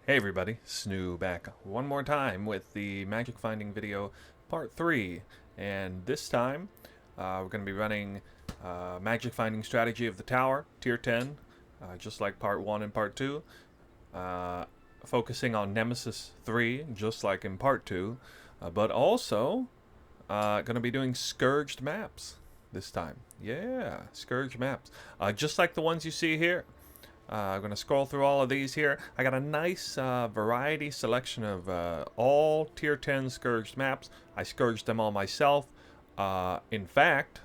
Hey everybody, Snoo back one more time with the magic finding video part 3, and this time we're going to be running magic finding strategy of the tower, tier 10, just like part 1 and part 2, focusing on Nemesis 3, just like in part 2, but also going to be doing Scourged maps this time. Yeah, Scourged maps, just like the ones you see here. I'm going to scroll through all of these here. I got a nice variety selection of all tier 10 Scourged maps. I scourged them all myself. In fact,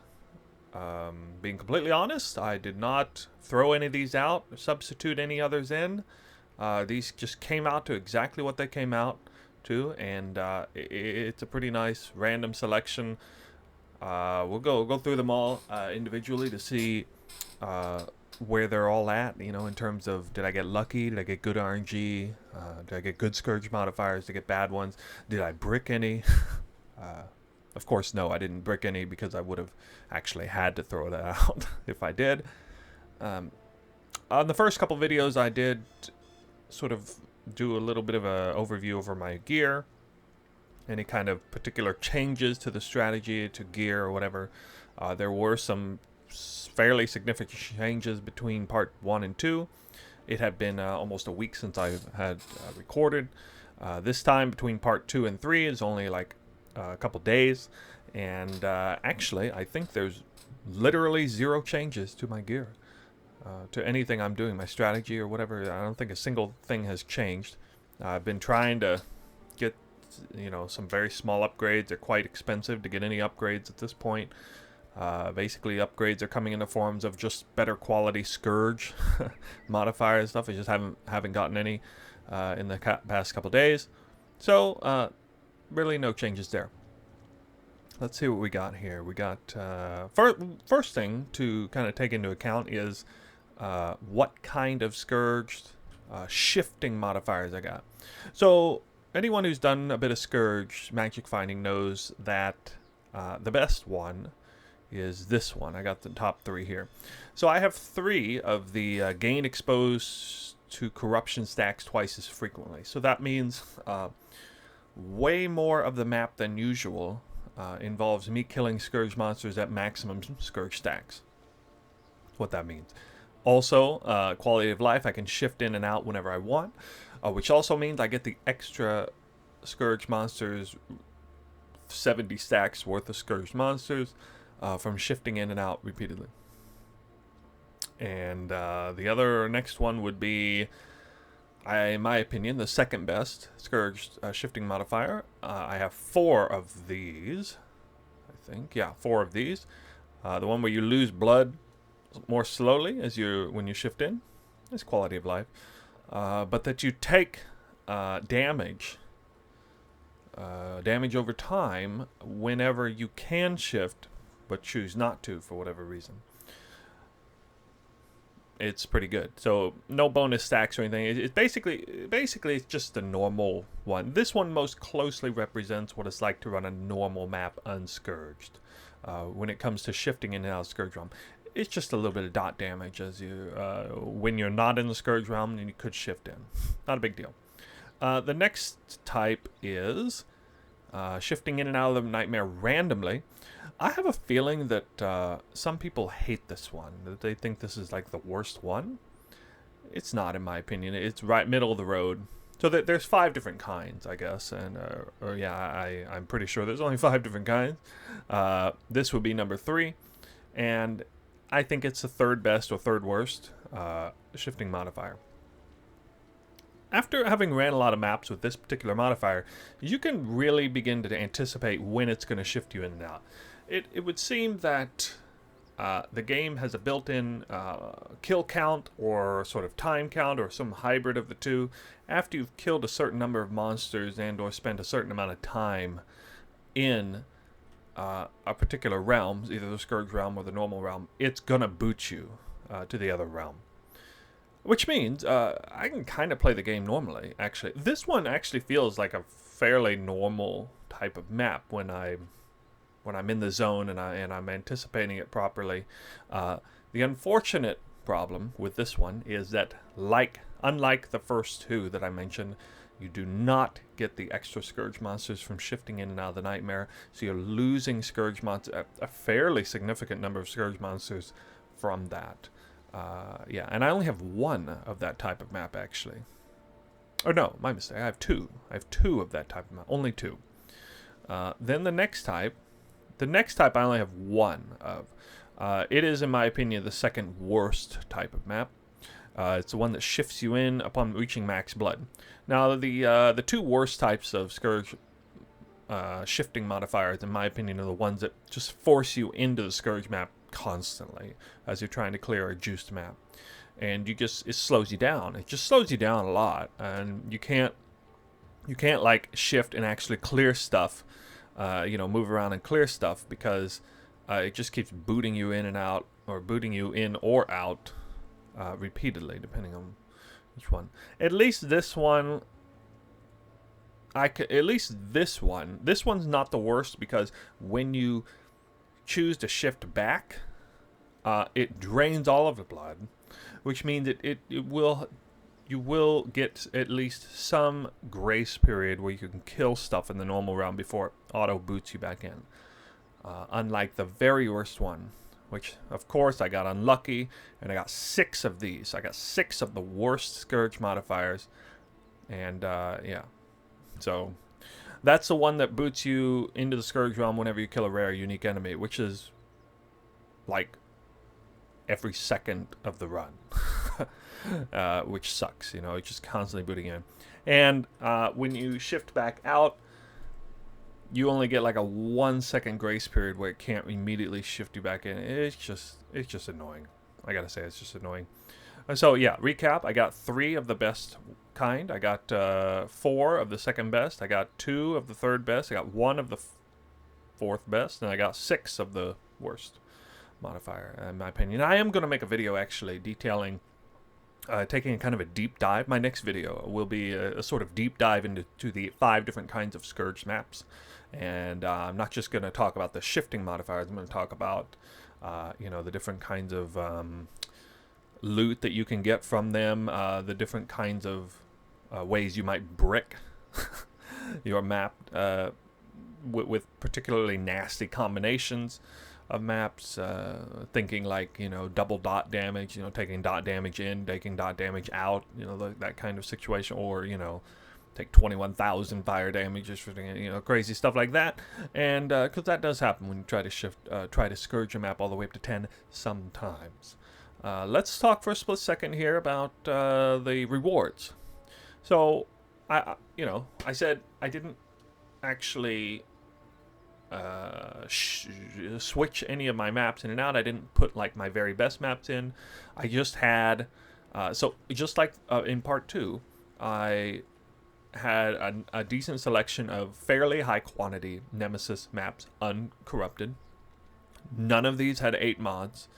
being completely honest, I did not throw any of these out, substitute any others in. These just came out to exactly what they came out to, and it's a pretty nice random selection. We'll go through them all individually to see where they're all at, you know, in terms of, did I get lucky? Did I get good RNG? Did I get good Scourge modifiers? Did I get bad ones? Did I brick any? Of course, no, I didn't brick any because I would have actually had to throw that out if I did. On the first couple videos, I did sort of do a little bit of an overview over my gear, any kind of particular changes to the strategy, to gear or whatever. There were some fairly significant changes between part 1 and 2. It had been almost a week since I had recorded. This time between part 2 and 3 is only like a couple days, and actually I think there's literally zero changes to my gear, to anything I'm doing, my strategy or whatever. I don't think a single thing has changed. I've been trying to get, you know, some very small upgrades. They're quite expensive to get any upgrades at this point. Basically, upgrades are coming in the forms of just better quality Scourge modifiers and stuff. I just haven't gotten any in the past couple days, so really no changes there. Let's see what we got here. We got first thing to kind of take into account is what kind of Scourged shifting modifiers I got. So anyone who's done a bit of Scourge magic finding knows that the best one is this one. I got the top 3 here. So I have 3 of the gain exposed to corruption stacks twice as frequently. So that means way more of the map than usual involves me killing Scourge monsters at maximum Scourge stacks. That's what that means. Also, quality of life, I can shift in and out whenever I want, which also means I get the extra Scourge monsters, 70 stacks worth of Scourge monsters, from shifting in and out repeatedly. And the other next one would be, in my opinion, the second best Scourge shifting modifier. I have 4 of these, I think. Yeah, 4 of these. The one where you lose blood more slowly when you shift in is quality of life, but that you take damage over time whenever you can shift but choose not to for whatever reason. It's pretty good. So no bonus stacks or anything. It's basically it's just a normal one. This one most closely represents what it's like to run a normal map unscourged. When it comes to shifting in and out of Scourge realm, it's just a little bit of dot damage as you when you're not in the Scourge realm and you could shift in. Not a big deal. The next type is shifting in and out of the nightmare randomly. I have a feeling that some people hate this one, that they think this is like the worst one. It's not, in my opinion. It's right middle of the road. So there's 5 different kinds, I guess, and I'm pretty sure there's only 5 different kinds. This would be number 3, and I think it's the 3rd best or 3rd worst shifting modifier. After having ran a lot of maps with this particular modifier, you can really begin to anticipate when it's going to shift you in and out. It would seem that the game has a built-in kill count or sort of time count or some hybrid of the two. After you've killed a certain number of monsters and or spent a certain amount of time in a particular realm, either the Scourge realm or the normal realm, it's going to boot you to the other realm. Which means I can kind of play the game normally, actually. This one actually feels like a fairly normal type of map when I'm in the zone and I'm anticipating it properly. The unfortunate problem with this one is that, like Unlike the first two that I mentioned, you do not get the extra Scourge monsters from shifting in and out of the Nightmare, so you're losing Scourge monsters, a fairly significant number of Scourge monsters from that. Yeah, and I only have one of that type of map, actually. Oh no, my mistake, I have two. I have two of that type of map, only two. Then the next type I only have one of. It is, in my opinion, the second worst type of map. It's the one that shifts you in upon reaching max blood. Now, the two worst types of Scourge shifting modifiers, in my opinion, are the ones that just force you into the Scourge map constantly as you're trying to clear a juiced map. And it slows you down. It just slows you down a lot, and you can't like shift and actually clear stuff, move around and clear stuff, because it just keeps booting you in and out, or booting you in or out repeatedly, depending on which one. At least this one, this one's not the worst, because when you choose to shift back, it drains all of the blood, which means you will get at least some grace period where you can kill stuff in the normal round before it auto boots you back in. Unlike the very worst one, which of course I got unlucky, and I got 6 of these. I got 6 of the worst Scourge modifiers, and yeah. So that's the one that boots you into the Scourge realm whenever you kill a rare unique enemy, which is like every second of the run. Which sucks, it's just constantly booting in. And when you shift back out, you only get like a 1 second grace period where it can't immediately shift you back in. It's just annoying. I gotta say, it's just annoying. So yeah, recap, I got 3 of the best kind. I got 4 of the second best. I got 2 of the third best. I got 1 of the fourth best. And I got 6 of the worst modifier, in my opinion. I am going to make a video actually detailing, taking a kind of a deep dive. My next video will be a sort of deep dive into the 5 different kinds of Scourge maps. And I'm not just going to talk about the shifting modifiers. I'm going to talk about, the different kinds of loot that you can get from them, the different kinds of ways you might brick your map with particularly nasty combinations of maps, thinking like, double dot damage, taking dot damage in, taking dot damage out, that kind of situation, or, take 21,000 fire damage, just for, crazy stuff like that. And because that does happen when you try to Scourge a map all the way up to 10 sometimes. Let's talk for a split second here about the rewards. So, I said I didn't actually switch any of my maps in and out. I didn't put like my very best maps in. I just had, so just like in part 2, I had a decent selection of fairly high quantity Nemesis maps, uncorrupted. None of these had 8 mods.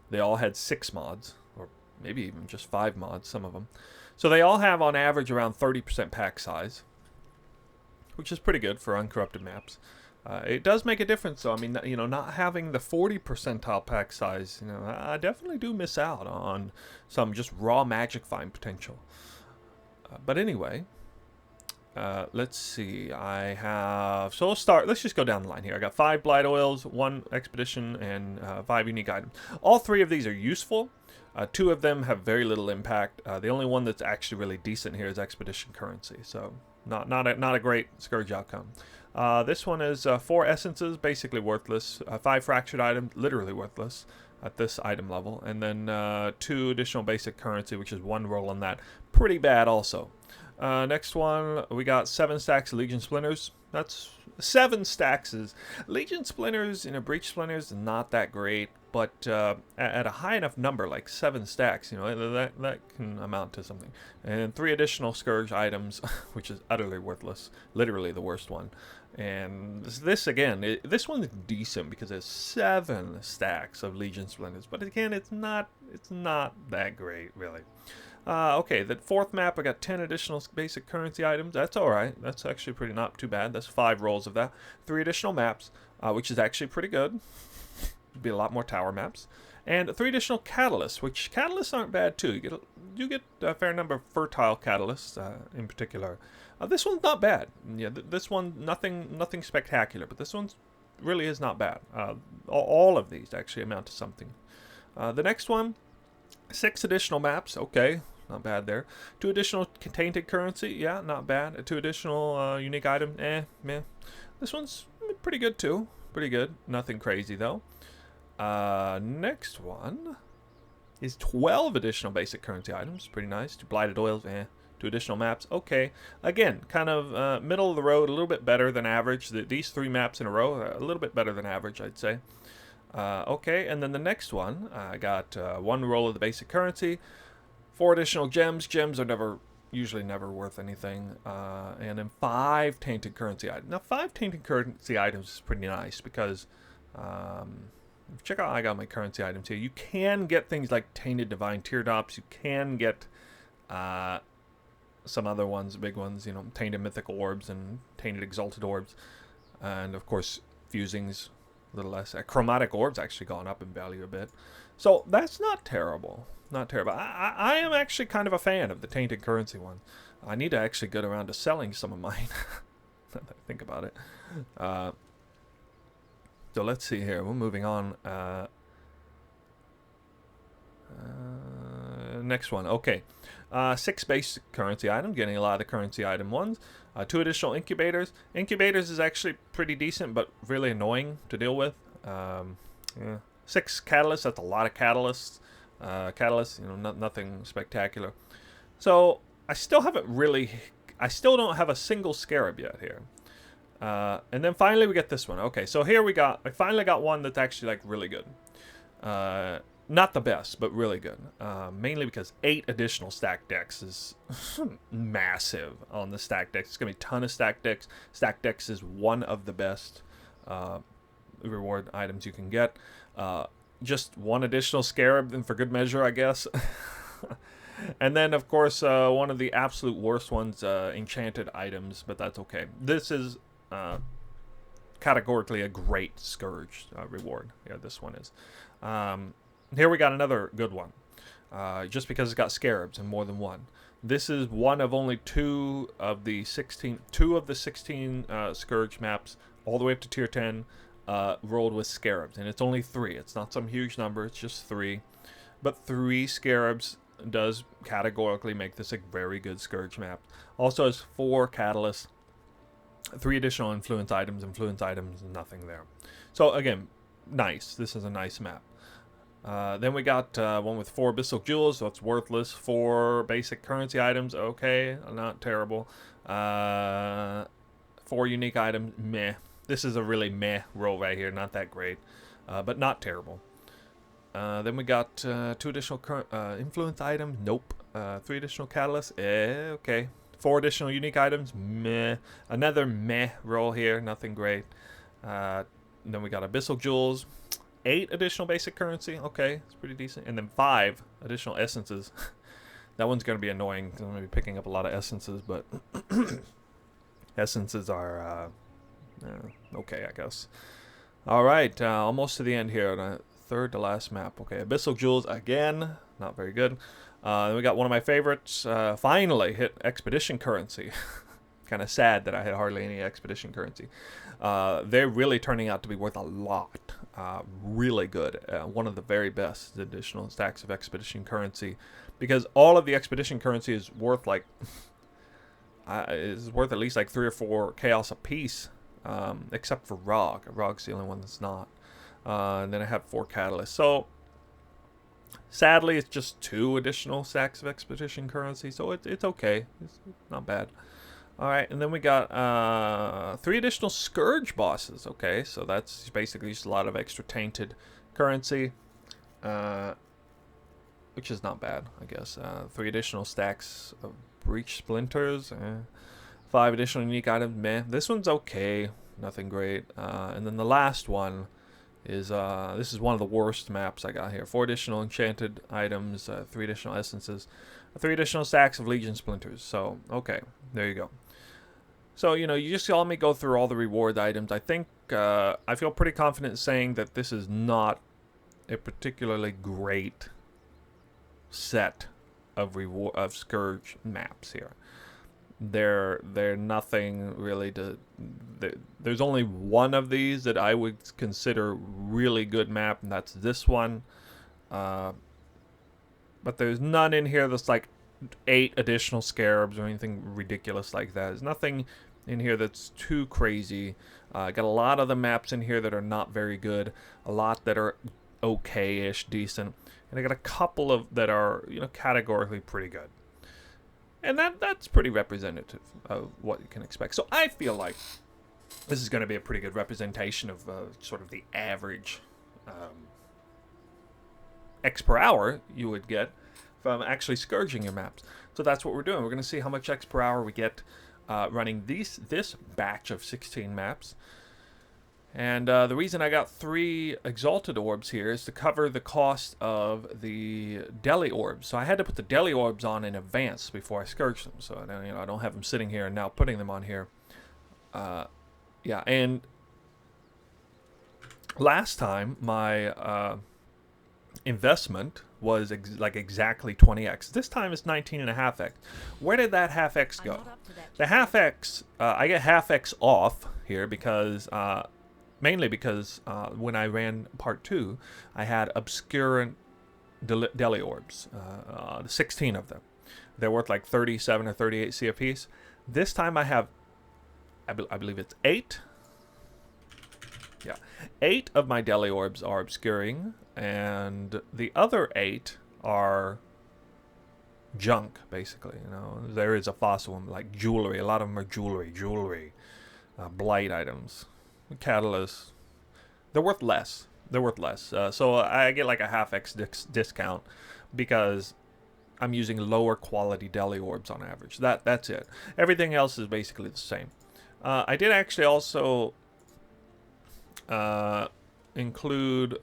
They all had 6 mods, or maybe even just 5 mods, some of them. So they all have on average around 30% pack size, which is pretty good for uncorrupted maps. It does make a difference, though. I mean, not having the 40 percentile pack size, I definitely do miss out on some just raw magic find potential. But anyway, let's see. I have, so let's just go down the line here. I got 5 Blight Oils, 1 Expedition, and 5 unique items. All 3 of these are useful. 2 of them have very little impact. The only one that's actually really decent here is Expedition currency, so not a great Scourge outcome. This one is 4 essences, basically worthless. 5 fractured items, literally worthless at this item level. And then 2 additional basic currency, which is 1 roll on that. Pretty bad also. Next one, we got 7 stacks of Legion Splinters. That's 7 stacks. Legion Splinters, Breach Splinters, not that great. But at a high enough number, like 7 stacks, that can amount to something. And 3 additional Scourge items, which is utterly worthless. Literally the worst one. And this again, this one's decent because there's 7 stacks of Legion Splinters. But again, it's not that great, really. Okay, the 4th map, I got 10 additional basic currency items. That's alright. That's actually not too bad. That's 5 rolls of that. 3 additional maps, which is actually pretty good. Be a lot more tower maps. And 3 additional catalysts, which catalysts aren't bad too. You get a fair number of fertile catalysts in particular. This one's not bad. Yeah, this one nothing spectacular, but this one's really is not bad. All of these actually amount to something. The next one, 6 additional maps. Okay, not bad there. 2 additional tainted currency. Yeah, not bad. 2 additional unique item. Meh. This one's pretty good too. Pretty good. Nothing crazy though. Next one is 12 additional basic currency items. Pretty nice. 2 blighted oils. 2 additional maps. Okay. Again, kind of middle of the road, a little bit better than average. These 3 maps in a row, a little bit better than average, I'd say. Okay, and then the next one, I got 1 roll of the basic currency, 4 additional gems. Gems are usually never worth anything. And then 5 tainted currency items. Now, 5 tainted currency items is pretty nice because, check out, I got my currency items here. You can get things like tainted divine teardrops. You can get some other ones, big ones, you know, tainted mythical orbs and tainted exalted orbs, and of course fusings a little less. Chromatic orbs actually gone up in value a bit, so that's not terrible. Not terrible. I am actually kind of a fan of the tainted currency one. I need to actually get around to selling some of mine. Now that I think about it. So let's see here. We're moving on. Next one. Okay. 6 basic currency items, getting a lot of the currency item ones. 2 additional incubators. Incubators is actually pretty decent, but really annoying to deal with. 6 catalysts. That's a lot of catalysts. Catalysts, you know, nothing spectacular. So I still don't have a single scarab yet here. And then finally we get this one. Okay, so here I finally got one that's actually like really good. Not the best, but really good. Mainly because 8 additional stack decks is massive on the stack decks. It's going to be a ton of stack decks. Stack decks is one of the best reward items you can get. Just 1 additional scarab, and for good measure, I guess. And then, of course, one of the absolute worst ones, enchanted items, but that's okay. This is categorically a great Scourge reward. Yeah, this one is. Here we got another good one, just because it's got Scarabs and more than one. This is one of only 2 of the 16 Scourge maps, all the way up to tier 10, rolled with Scarabs, and it's only 3. It's not some huge number, it's just 3. But 3 Scarabs does categorically make this a very good Scourge map. Also has 4 catalysts, 3 additional influence items, nothing there. So again, nice. This is a nice map. Then we got one with 4 abyssal jewels, so it's worthless. 4 basic currency items, okay, not terrible. 4 unique items, meh. This is a really meh roll right here, not that great, but not terrible. Then we got 2 additional influence items, nope. 3 additional catalysts, okay. 4 additional unique items, meh. Another meh roll here, nothing great. Then we got abyssal jewels. 8 additional basic currency, okay, it's pretty decent. And then 5 additional essences. That one's going to be annoying because I'm going to be picking up a lot of essences, but essences are okay, I guess. All right, almost to the end here. The third to last map. Okay, abyssal jewels again, not very good. Then we got one of my favorites. Finally hit expedition currency. Kind of sad that I had hardly any expedition currency. They're really turning out to be worth a lot. Really good. One of the very best additional stacks of expedition currency, because all of the expedition currency is worth like is worth at least like 3 or 4 chaos a piece, except for Rog. Rog's the only one that's not. And then I have 4 catalysts. So sadly, it's just 2 additional stacks of expedition currency. So it's okay. It's not bad. Alright, and then we got 3 additional Scourge bosses. Okay, so that's basically just a lot of extra tainted currency, which is not bad, I guess. 3 additional stacks of breach splinters. 5 additional unique items. Meh. This one's okay, nothing great. And then the last one is this is one of the worst maps I got here. 4 additional enchanted items, 3 additional essences, 3 additional stacks of legion splinters. So okay, there you go. So, you know, you just saw me go through all the reward items. I think I feel pretty confident saying that this is not a particularly great set of Scourge maps here. They're nothing really to. There's only one of these that I would consider really good map, and that's this one. But there's none in here that's like 8 additional Scarabs or anything ridiculous like that. There's nothing in here that's too crazy. Got a lot of the maps in here that are not very good, a lot that are okay-ish, decent, and I got a couple of that are, you know, categorically pretty good. And that's pretty representative of what you can expect. So I feel like this is going to be a pretty good representation of sort of the average X per hour you would get from actually scourging your maps. So that's what we're doing. We're going to see how much X per hour we get running this batch of 16 maps. And the reason I got 3 Exalted Orbs here is to cover the cost of the Deli Orbs. So I had to put the Deli Orbs on in advance before I scourge them. So you know, I don't have them sitting here and now putting them on here. Yeah, and last time my investment was like exactly 20x. This time it's 19.5x. Where did that half x go? The half x, I get half x off here because mainly because when I ran part 2, I had obscure Deli Orbs, 16 of them. They're worth like 37 or 38 C apiece. This time I have, I believe it's 8. Yeah, 8 of my Deli Orbs are obscuring, and the other 8 are junk, basically. You know, there is a fossil one, like jewelry. A lot of them are jewelry, blight items, catalysts. They're worth less. So I get like a half X discount because I'm using lower quality Deli Orbs on average. That's it. Everything else is basically the same. I did actually also include,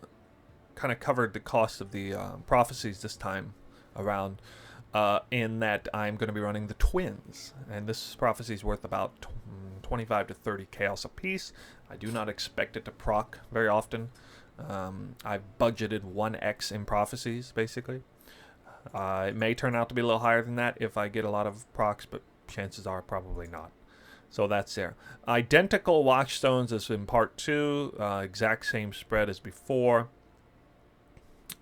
kind of covered the cost of the prophecies this time around, in that I'm going to be running the twins, and this prophecy is worth about 25 to 30 chaos a piece. I do not expect it to proc very often. I've budgeted 1x in prophecies, basically. It may turn out to be a little higher than that if I get a lot of procs, but chances are probably not. So that's there. Identical Watchstones as in part 2. Exact same spread as before.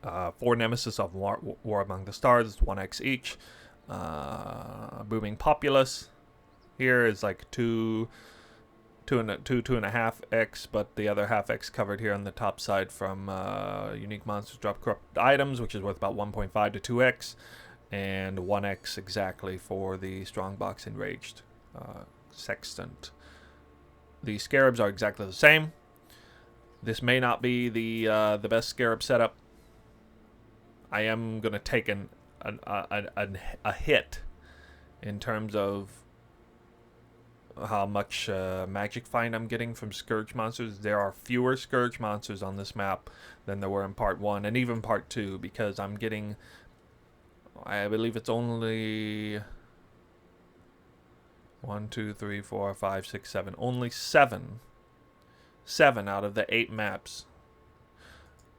4 Nemesis of War Among the Stars, 1x each. Booming Populace here is like 2.5x, but the other half x covered here on the top side from Unique Monsters Drop Corrupt Items, which is worth about 1.5 to 2x, and 1x exactly for the Strongbox Enraged Sextant. The Scarabs are exactly the same. This may not be the best Scarab setup. I am going to take a hit in terms of how much magic find I'm getting from Scourge monsters. There are fewer Scourge monsters on this map than there were in part 1 and even part 2, because I'm getting, I believe it's only 1, 2, 3, 4, 5, 6, 7. Only 7 out of the 8 maps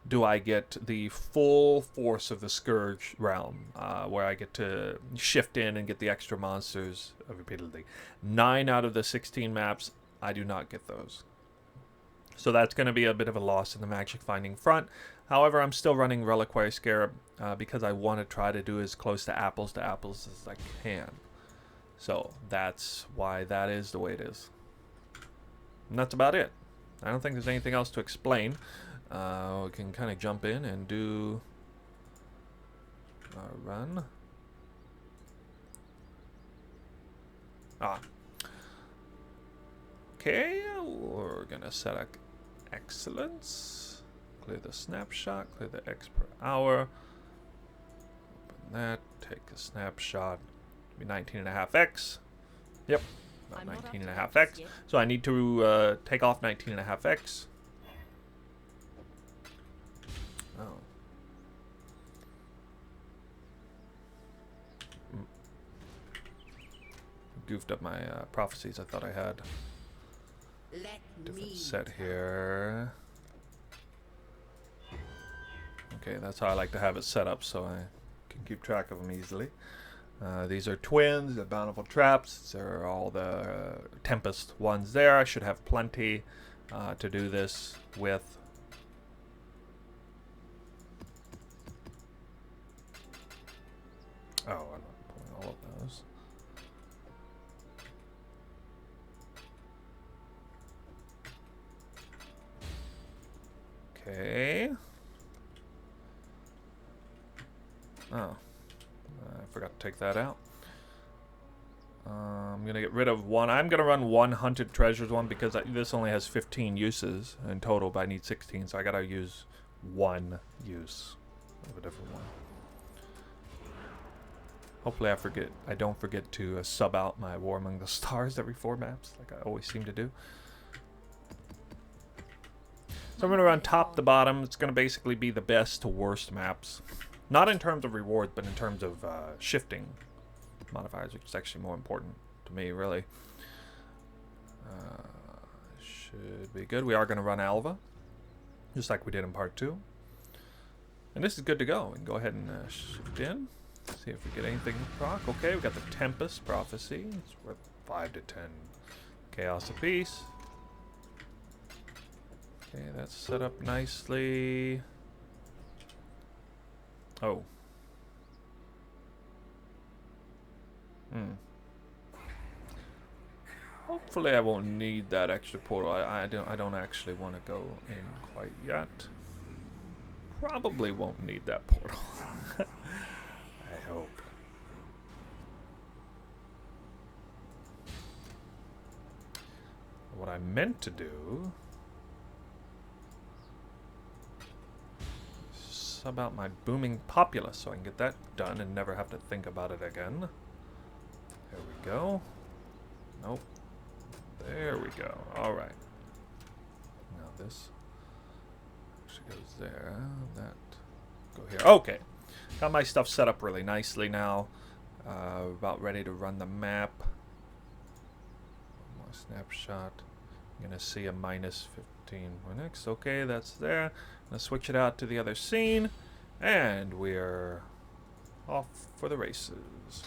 do I get the full force of the Scourge realm, where I get to shift in and get the extra monsters repeatedly. 9 out of the 16 maps, I do not get those. So that's going to be a bit of a loss in the magic finding front. However, I'm still running Reliquary Scarab because I want to try to do as close to apples as I can. So that's why that is the way it is. And that's about it. I don't think there's anything else to explain. We can kind of jump in and do our run. Okay, we're gonna set up excellence. Clear the snapshot, clear the X per hour. Open that, take a snapshot. Be 19.5x. Yep, about 19.5x. So I need to take off 19.5x. Oh. Goofed up my prophecies I thought I had. Different set here. Okay, that's how I like to have it set up so I can keep track of them easily. These are twins, the bountiful traps. These are all the Tempest ones there. I should have plenty to do this with. Oh, I'm not pulling all of those. Okay. Oh. I forgot to take that out. I'm going to get rid of one. I'm going to run one Hunted Treasures one because this only has 15 uses in total, but I need 16, so I got to use one use of a different one. Hopefully I don't forget to sub out my War Among the Stars every 4 maps, like I always seem to do. So I'm going to run top to bottom. It's going to basically be the best to worst maps. Not in terms of rewards, but in terms of shifting modifiers, which is actually more important to me, really. Should be good. We are going to run Alva, just like we did in part 2. And this is good to go. We can go ahead and shift in. See if we get anything proc. Okay, we got the Tempest Prophecy. It's worth 5 to 10 chaos apiece. Okay, that's set up nicely. Oh. Hopefully I won't need that extra portal. I don't actually want to go in quite yet. Probably won't need that portal. I hope. What I meant to do is sub out my booming Populace so I can get that done and never have to think about it again. There we go. Nope. There we go. Alright. Now this actually goes there. That go here. Okay. Got my stuff set up really nicely now. About ready to run the map. One more snapshot. I'm going to see a minus 15 next. Okay, that's there. I'm going to switch it out to the other scene. And we're off for the races.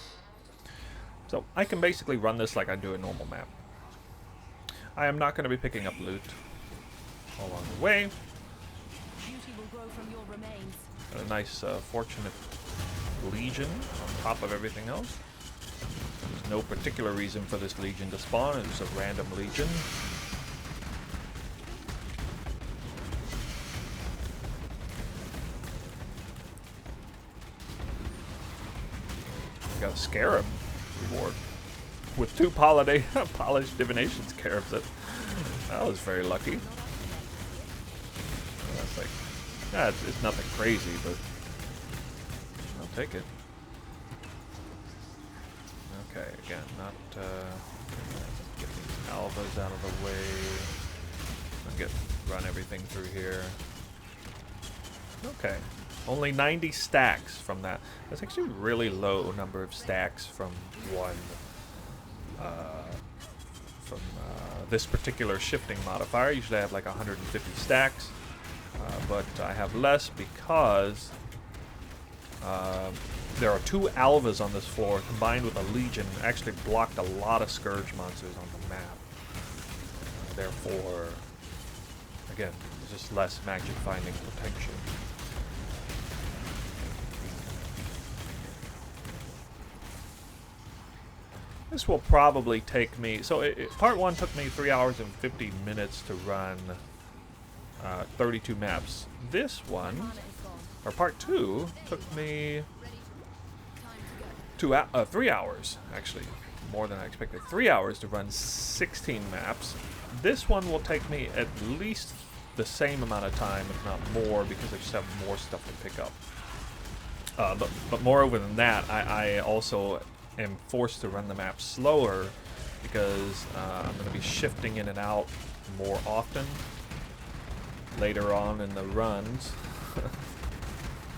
So I can basically run this like I do a normal map. I am not going to be picking up loot along the way. Beauty will grow from your remains. Got a nice fortunate Legion on top of everything else. There's no particular reason for this Legion to spawn. It's a random Legion. We got a Scarab reward with 2 polished Divination Scarabs. That was very lucky. That's like, yeah, it's nothing crazy, but I'll take it. Okay, again, not get these alphas out of the way. Run everything through here. Okay, only 90 stacks from that. That's actually a really low number of stacks from one. This particular shifting modifier. Usually I have like 150 stacks, but I have less because there are 2 alvas on this floor combined with a Legion. Actually blocked a lot of Scourge monsters on the map. Therefore, again, there's just less magic finding potential. This will probably take me... So part 1 took me 3 hours and 50 minutes to run 32 maps. This one, or part 2, took me 3 hours, actually. More than I expected. 3 hours to run 16 maps. This one will take me at least the same amount of time, if not more, because I just have more stuff to pick up. But moreover than that, I also... am forced to run the map slower because I'm going to be shifting in and out more often later on in the runs,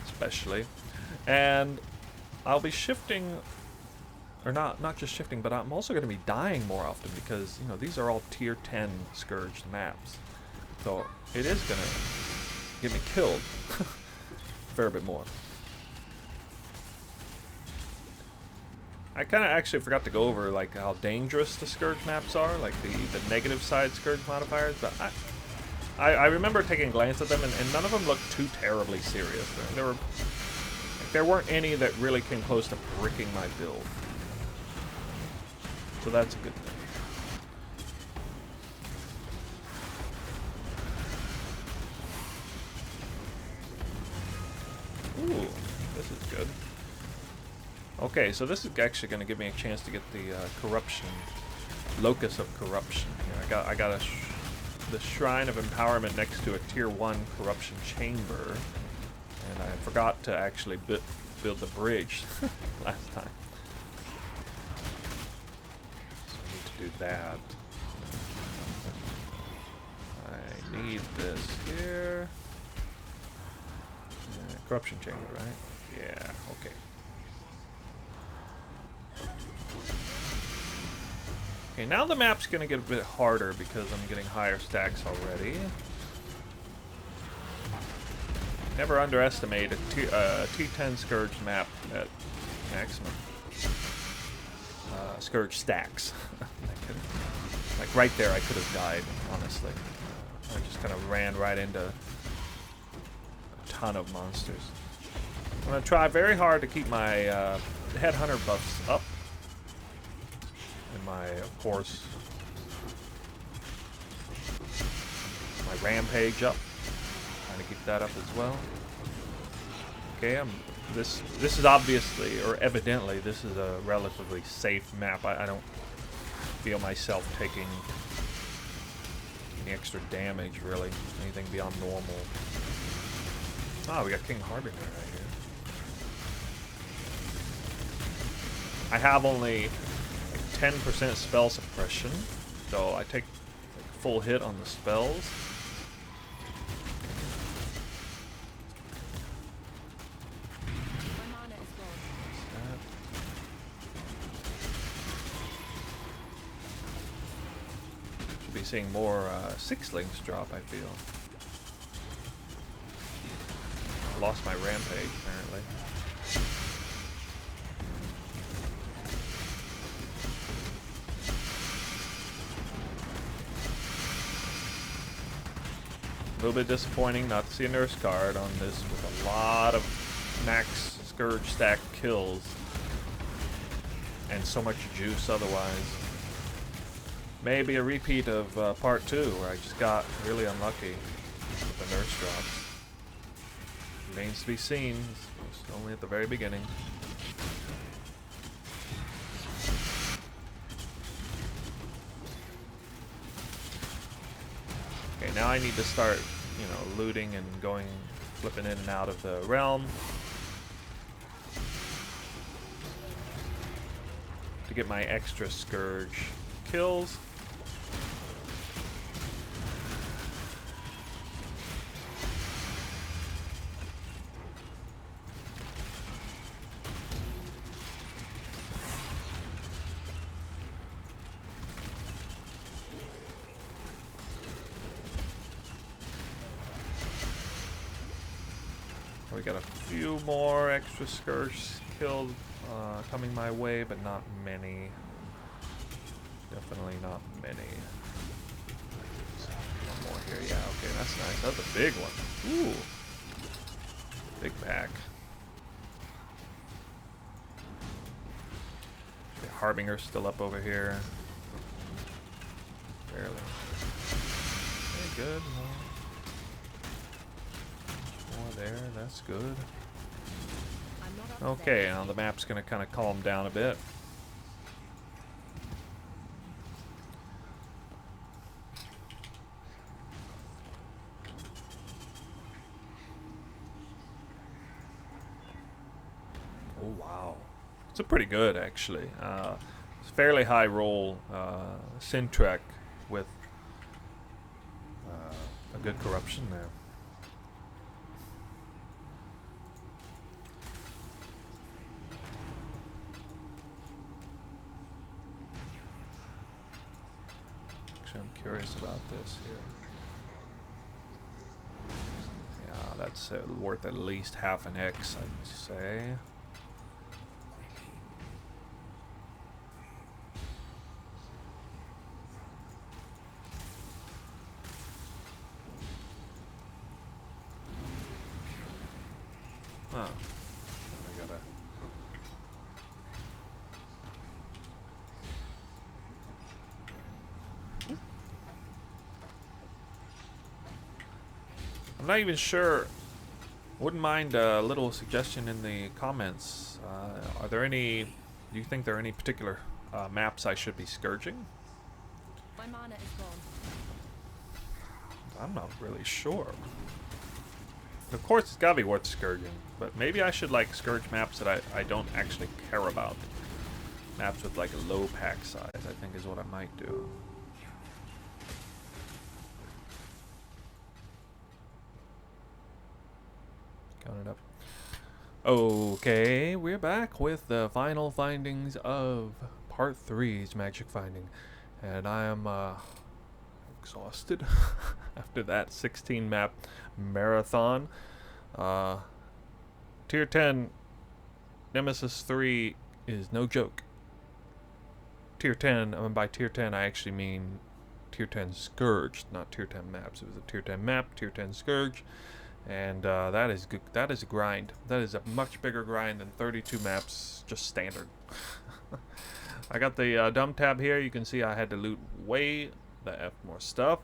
especially. And I'll be shifting, or not just shifting, but I'm also going to be dying more often because, you know, these are all tier 10 Scourged maps. So it is going to get me killed. fair bit more. I kind of actually forgot to go over like how dangerous the Scourge maps are, like the negative side Scourge modifiers, but I remember taking a glance at them, and none of them looked too terribly serious. There weren't any that really came close to bricking my build. So that's a good thing. Ooh, this is good. Okay, so this is actually going to give me a chance to get the corruption, locus of corruption. Here, I got the Shrine of Empowerment next to a Tier 1 corruption chamber, and I forgot to actually build the bridge last time. So I need to do that. I need this here. Corruption chamber, right? Yeah, okay. Okay, now the map's gonna get a bit harder because I'm getting higher stacks already. Never underestimate a T10 Scourge map at maximum. Scourge stacks. Like right there I could have died, honestly. I just kind of ran right into a ton of monsters. I'm gonna try very hard to keep my headhunter buffs up. And my, of course, my rampage up. Trying to keep that up as well. Okay, this is obviously, or evidently, this is a relatively safe map. I don't feel myself taking any extra damage, really. Anything beyond normal. Ah, we got King Harbinger right here. I have only 10% spell suppression, so I take like a full hit on the spells. Should be seeing more sixlings drop, I feel. Lost my rampage, apparently. A little bit disappointing not to see a nurse card on this with a lot of max Scourge stack kills and so much juice otherwise. Maybe a repeat of part 2 where I just got really unlucky with the nurse drops. Remains to be seen. It's only at the very beginning. Okay, now I need to start, you know, looting and flipping in and out of the realm to get my extra Scourge kills. We got a few more extra Scourge kills coming my way, but not many. Definitely not many. One more here. Yeah, okay, that's nice. That's a big one. Ooh. Big pack. The Harbinger's still up over here. Barely. Okay, good. There, that's good. Okay, now the map's gonna kind of calm down a bit. Oh wow, it's a pretty good actually. It's fairly high roll Syntrek with a good corruption there. I'm curious about this here. Yeah, That's worth at least half an X, I'd say. Oh. I gotta... I'm not even sure. Wouldn't mind a little suggestion in the comments. Are there any... Do you think there are any particular maps I should be scourging? My mana is gone. I'm not really sure. Of course, it's gotta be worth scourging, but maybe I should like scourge maps that I don't actually care about. Maps with like a low pack size, I think, is what I might do. Count it up. Okay, we're back with the final findings of Part 3's Magic Finding, and I am exhausted after that 16 map marathon. Tier 10 Nemesis 3 is no joke. Tier 10, by Tier 10 I actually mean Tier 10 Scourged, not Tier 10 maps. It was a Tier 10 map, Tier 10 Scourge, and that is good. That is a grind. That is a much bigger grind than 32 maps, just standard. I got the dumb tab here. You can see I had to loot way the F more stuff.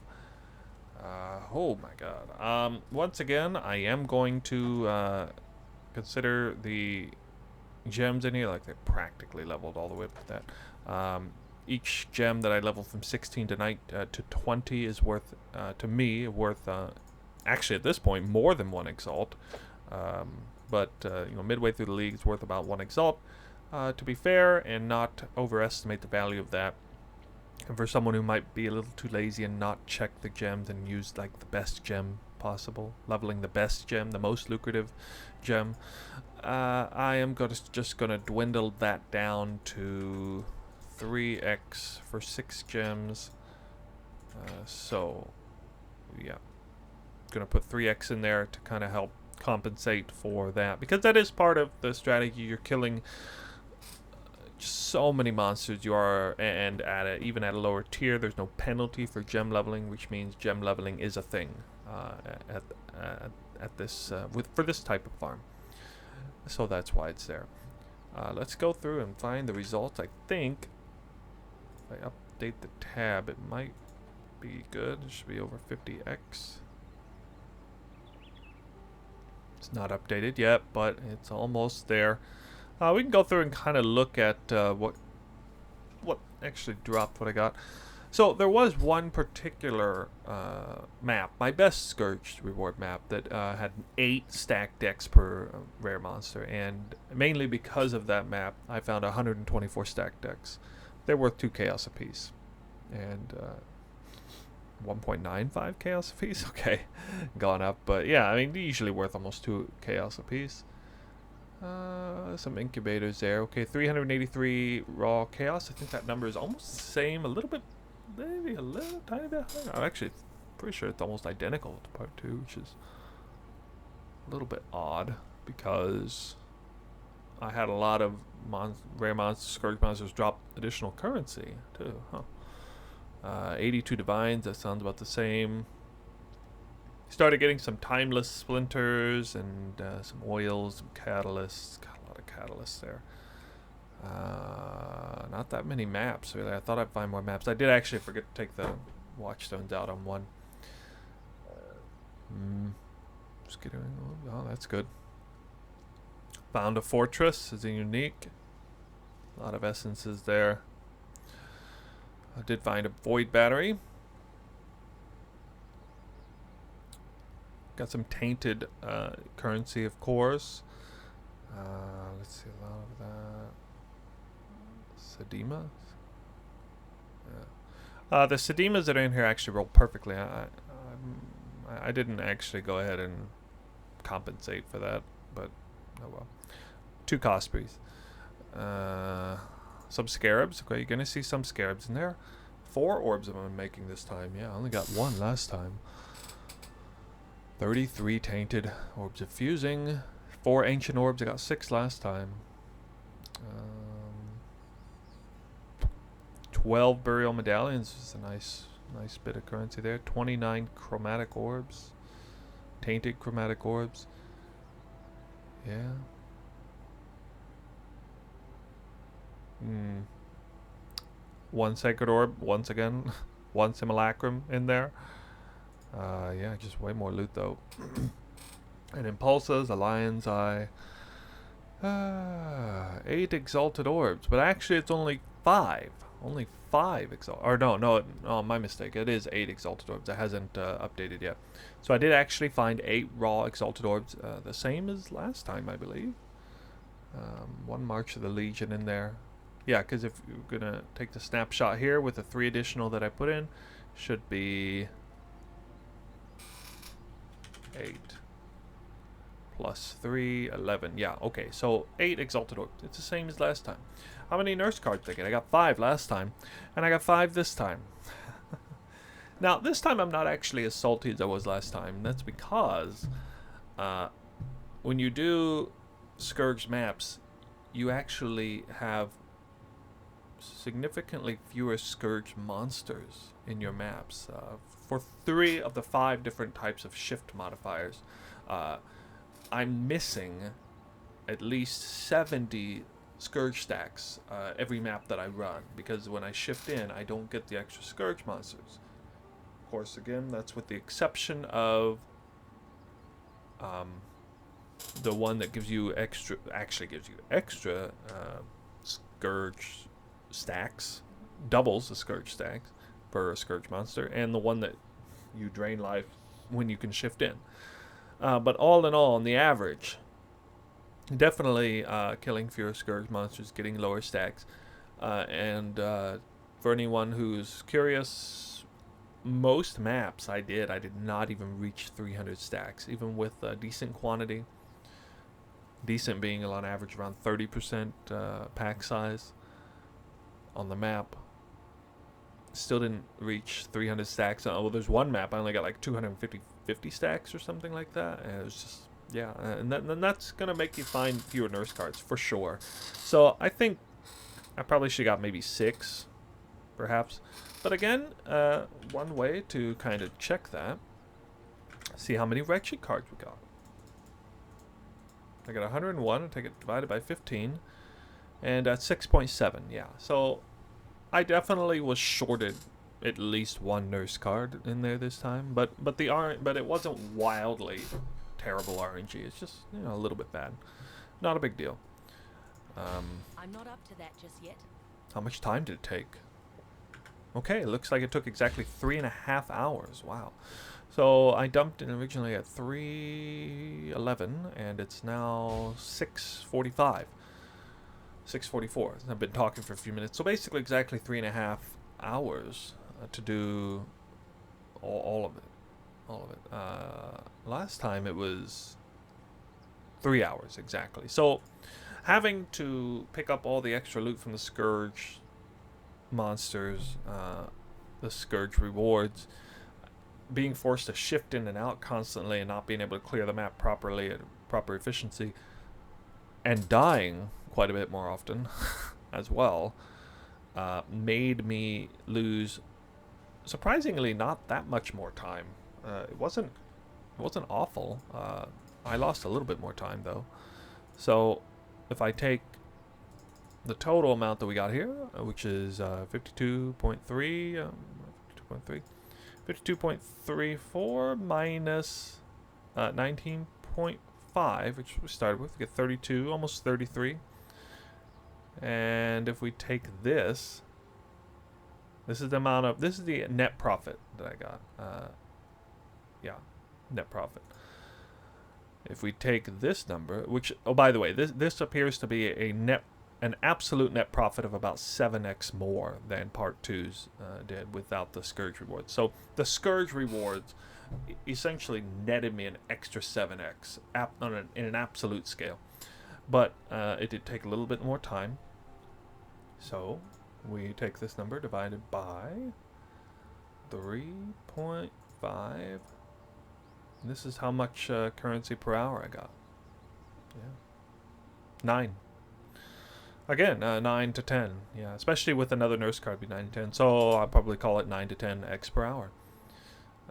Oh my god. Once again, I am going to consider the gems in here, like they're practically leveled all the way up to that. Each gem that I level from 16 to 20 is worth, to me, worth, actually at this point, more than 1 exalt. But, you know, midway through the league, it's worth about 1 exalt. To be fair and not overestimate the value of that. And for someone who might be a little too lazy and not check the gems and use like the best gem possible, leveling the best gem, the most lucrative gem, I am just gonna dwindle that down to 3x for 6 gems. So yeah, gonna put 3x in there to kind of help compensate for that, because that is part of the strategy. You're killing just so many monsters you are, and even at a lower tier, there's no penalty for gem leveling, which means gem leveling is a thing at this for this type of farm. So that's why it's there. Let's go through and find the results. I think if I update the tab, it might be good. It should be over 50x. It's not updated yet, but it's almost there. We can go through and kind of look at what actually dropped what I got. So there was one particular map, my best Scourged reward map, that had 8 stacked decks per rare monster, and mainly because of that map, I found 124 stacked decks. They're worth 2 chaos apiece, and 1.95 chaos apiece. Okay, gone up, but yeah, I mean, usually worth almost 2 chaos apiece. Some incubators there. Okay, 383 raw chaos. I think that number is almost the same, a little bit, maybe a little tiny bit higher. I'm actually pretty sure it's almost identical to part 2, which is a little bit odd because I had a lot of rare monsters, Scourge monsters drop additional currency too. 82 divines, that sounds about the same. Started getting some timeless splinters and some oils, some catalysts. Got a lot of catalysts there. Not that many maps, really. I thought I'd find more maps. I did actually forget to take the Watchstones out on one. Just kidding. Oh, that's good. Found a fortress. Is a unique. A lot of essences there. I did find a void battery. Got some tainted currency, of course. Let's see, a lot of that. Sedema? Yeah. The Sedemas that are in here actually roll perfectly. I didn't actually go ahead and compensate for that, but oh well. 2 Cospreys. Some Scarabs. Okay, you're going to see some Scarabs in there. 4 orbs I'm making this time. Yeah, I only got 1 last time. 33 tainted orbs of fusing. 4 ancient orbs. I got 6 last time. 12 burial medallions is a nice bit of currency there. 29 chromatic orbs. Tainted chromatic orbs. Yeah. 1 sacred orb once again. 1 simulacrum in there. Yeah, just way more loot though. And impulses, a lion's eye. 8 exalted orbs, but actually it's only 5. Only 5 exalted. Or no, my mistake. It is 8 exalted orbs. It hasn't updated yet. So I did actually find 8 raw exalted orbs, the same as last time, I believe. 1 March of the Legion in there. Yeah, because if you're gonna take the snapshot here with the 3 additional that I put in, should be 8 plus 3, 11. Yeah, okay, so 8 exalted orbs. It's the same as last time. How many nurse cards did I get? I got 5 last time, and I got 5 this time. Now, this time I'm not actually as salty as I was last time. That's because when you do Scourged maps, you actually have significantly fewer Scourged monsters in your maps. For 3 of the 5 different types of shift modifiers, I'm missing at least 70 Scourge stacks every map that I run, because when I shift in, I don't get the extra Scourge monsters. Of course, again, that's with the exception of the one that gives you extra, Scourge stacks, doubles the Scourge stacks per Scourge monster, and the one that you drain life when you can shift in. But all in all, on the average, definitely killing fewer Scourge monsters, getting lower stacks. And for anyone who's curious, most maps I did not even reach 300 stacks, even with a decent quantity. Decent being on average around 30% pack size on the map. Still didn't reach 300 stacks. Well, there's one map I only got like 250 stacks or something like that. And it was just, yeah. And that's going to make you find fewer nurse cards for sure. So I think I probably should have got maybe 6, perhaps. But again, one way to kind of check that, see how many Wretched cards we got. I got 101, I take it divided by 15, and at 6.7, yeah. So I definitely was shorted at least 1 nurse card in there this time, but it wasn't wildly terrible RNG. It's just, you know, a little bit bad. Not a big deal. I'm not up to that just yet. How much time did it take? Okay, it looks like it took exactly 3.5 hours. Wow. So I dumped it originally at 3:11, and it's now 6:45. 6:44. I've been talking for a few minutes. So basically exactly 3.5 hours to do all of it. All of it. Last time it was 3 hours exactly. So having to pick up all the extra loot from the Scourge monsters, the Scourge rewards, being forced to shift in and out constantly and not being able to clear the map properly at proper efficiency, and dying quite a bit more often as well, made me lose surprisingly not that much more time. It wasn't awful. I lost a little bit more time though. So if I take the total amount that we got here, which is 52.3, 52.34 minus 19.5, which we started with, we get 32, almost 33. And if we take this is the amount of, this is the net profit that I got. Yeah, net profit. If we take this number, which, oh, by the way, this appears to be an absolute net profit of about 7x more than Part 2's did without the Scourge rewards. So the Scourge rewards essentially netted me an extra 7x in an absolute scale. But it did take a little bit more time. So we take this number divided by 3.59. This is how much currency per hour I got. Yeah. 9. Again, 9 to 10. Yeah, especially with another nurse card, be 9 to 10. So I'll probably call it 9 to 10 X per hour.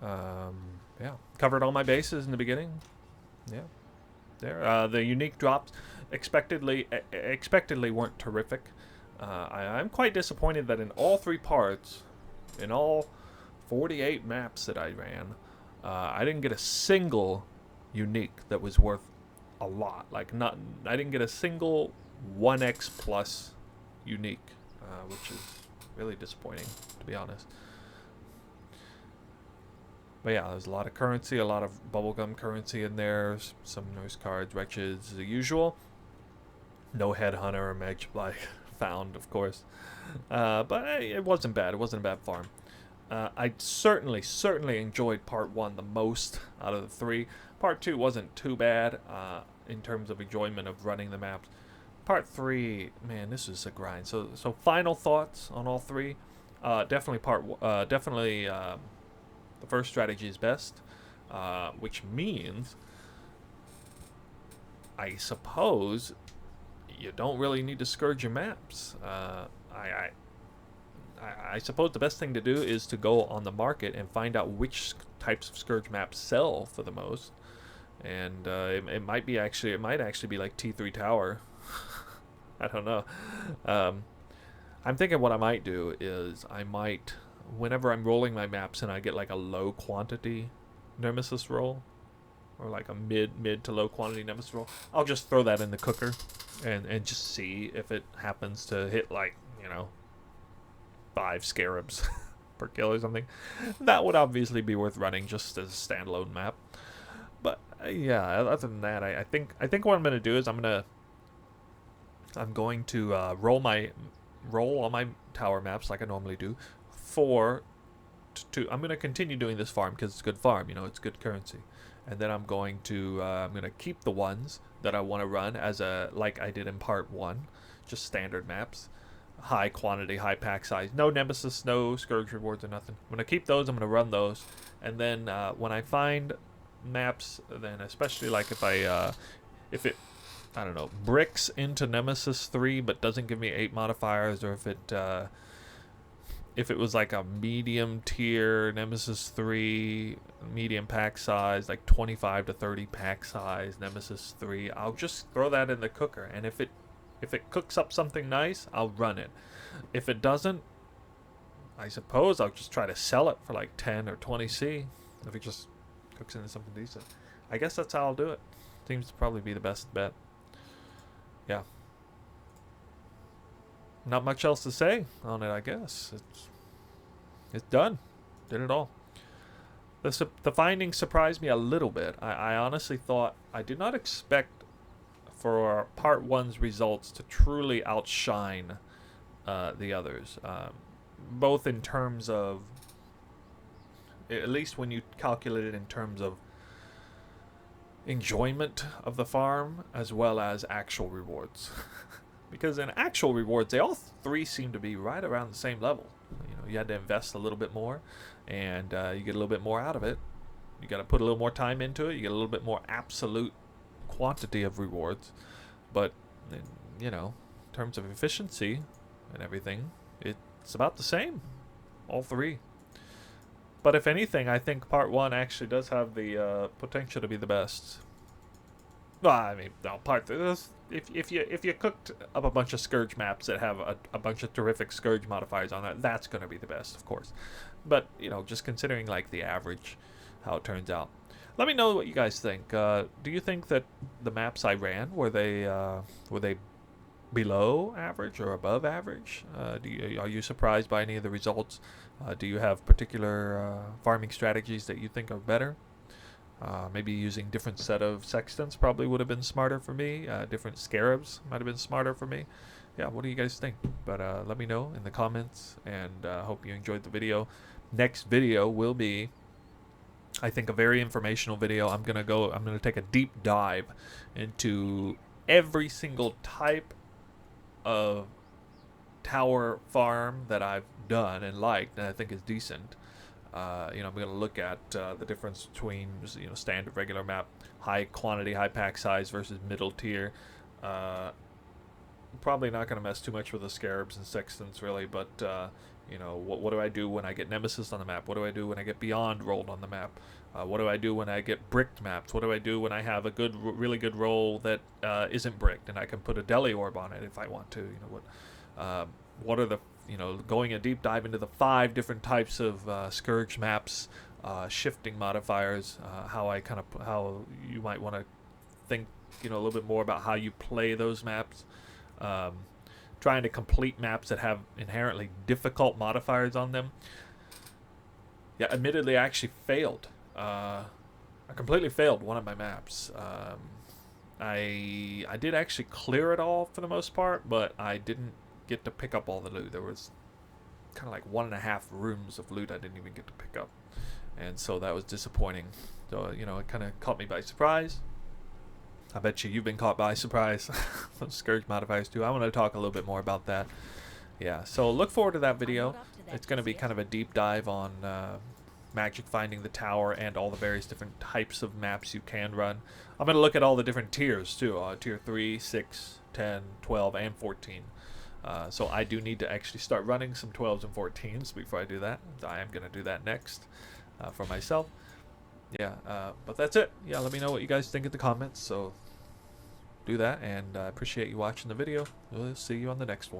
Yeah, covered all my bases in the beginning. Yeah, there. The unique drops expectedly weren't terrific. I'm quite disappointed that in all 3 parts, in all 48 maps that I ran, I didn't get a single unique that was worth a lot. Like I didn't get a single 1x plus unique, which is really disappointing, to be honest. But yeah, there's a lot of currency, a lot of bubblegum currency in there, some nurse cards, Wretches, the usual. No Headhunter or Magpie found, of course. But it wasn't bad. It wasn't a bad farm. I certainly enjoyed part 1 the most out of the 3. Part 2 wasn't too bad in terms of enjoyment of running the maps. Part 3, man, this is a grind. So final thoughts on all 3. Definitely the first strategy is best, which means I suppose you don't really need to scourge your maps. I suppose the best thing to do is to go on the market and find out which types of scourge maps sell for the most. And it might actually be like T10 Tower. I don't know. I'm thinking what I might do is whenever I'm rolling my maps and I get like a low quantity Nemesis roll, or like a mid to low quantity Nemesis roll, I'll just throw that in the cooker and just see if it happens to hit, like, 5 Scarabs per kill or something. That would obviously be worth running just as a standalone map. But yeah, other than that, I think what I'm gonna do is I'm going to roll all my tower maps like I normally do. I'm going to continue doing this farm because it's good farm, it's good currency. And then I'm going to keep the ones that I want to run like I did in part 1, just standard maps, high quantity, high pack size, no Nemesis, no Scourge rewards or nothing. I'm going to keep those. I'm going to run those, and then when I find maps, then especially like if it I don't know, bricks into Nemesis 3 but doesn't give me 8 modifiers, or if it was like a medium tier Nemesis 3, medium pack size, like 25 to 30 pack size Nemesis 3, I'll just throw that in the cooker, and if it cooks up something nice, I'll run it. If it doesn't, I suppose I'll just try to sell it for like 10 or 20C if it just cooks into something decent. I guess that's how I'll do it. Seems to probably be the best bet. Yeah. Not much else to say on it, I guess. It's done. Did it all. The findings surprised me a little bit. I honestly thought, I did not expect for part 1's results to truly outshine the others. Both in terms of, at least when you calculate it in terms of enjoyment of the farm, as well as actual rewards. Because in actual rewards, they all 3 seem to be right around the same level. You had to invest a little bit more, and you get a little bit more out of it. You got to put a little more time into it. You get a little bit more absolute quantity of rewards. But, in terms of efficiency and everything, it's about the same, all 3. But if anything, I think part 1 actually does have the potential to be the best. Well, I mean, no, part 3. If you cooked up a bunch of Scourge maps that have a bunch of terrific Scourge modifiers on that, that's going to be the best, of course. But, just considering like the average, how it turns out. Let me know what you guys think. Do you think that the maps I ran, were they below average or above average? Are you surprised by any of the results? Do you have particular farming strategies that you think are better? Maybe using different set of Sextants probably would have been smarter for me. Different Scarabs might have been smarter for me. Yeah, what do you guys think? But let me know in the comments, and hope you enjoyed the video. Next video will be, I think, a very informational video. I'm gonna take a deep dive into every single type of tower farm that I've done and liked, and I think is decent. You know, I'm going to look at the difference between, you know, standard regular map, high quantity, high pack size versus middle tier. Probably not going to mess too much with the Scarabs and Sextants really, but you know, what do I do when I get Nemesis on the map? What do I do when I get Beyond rolled on the map? What do I do when I get bricked maps? What do I do when I have a really good roll that isn't bricked and I can put a deli orb on it if I want to? You know, what are the, you know, going a deep dive into the 5 different types of Scourge maps, shifting modifiers, how you might want to think, you know, a little bit more about how you play those maps. Trying to complete maps that have inherently difficult modifiers on them. Yeah, admittedly, I actually failed. I completely failed one of my maps. I did actually clear it all for the most part, but I didn't get to pick up all the loot. There was kind of like 1.5 rooms of loot I didn't even get to pick up, and so that was disappointing. So, you know, it kind of caught me by surprise. I bet you've been caught by surprise. Scourge modifiers too. I want to talk a little bit more about that. Yeah, so look forward to that video. It's going to be kind of a deep dive on magic finding the tower and all the various different types of maps you can run. I'm going to look at all the different tiers too. Tier 3, 6, 10, 12, and 14. So I do need to actually start running some 12s and 14s before I do that. I am going to do that next for myself. Yeah, but that's it. Yeah, let me know what you guys think in the comments. So do that, and I appreciate you watching the video. We'll see you on the next one.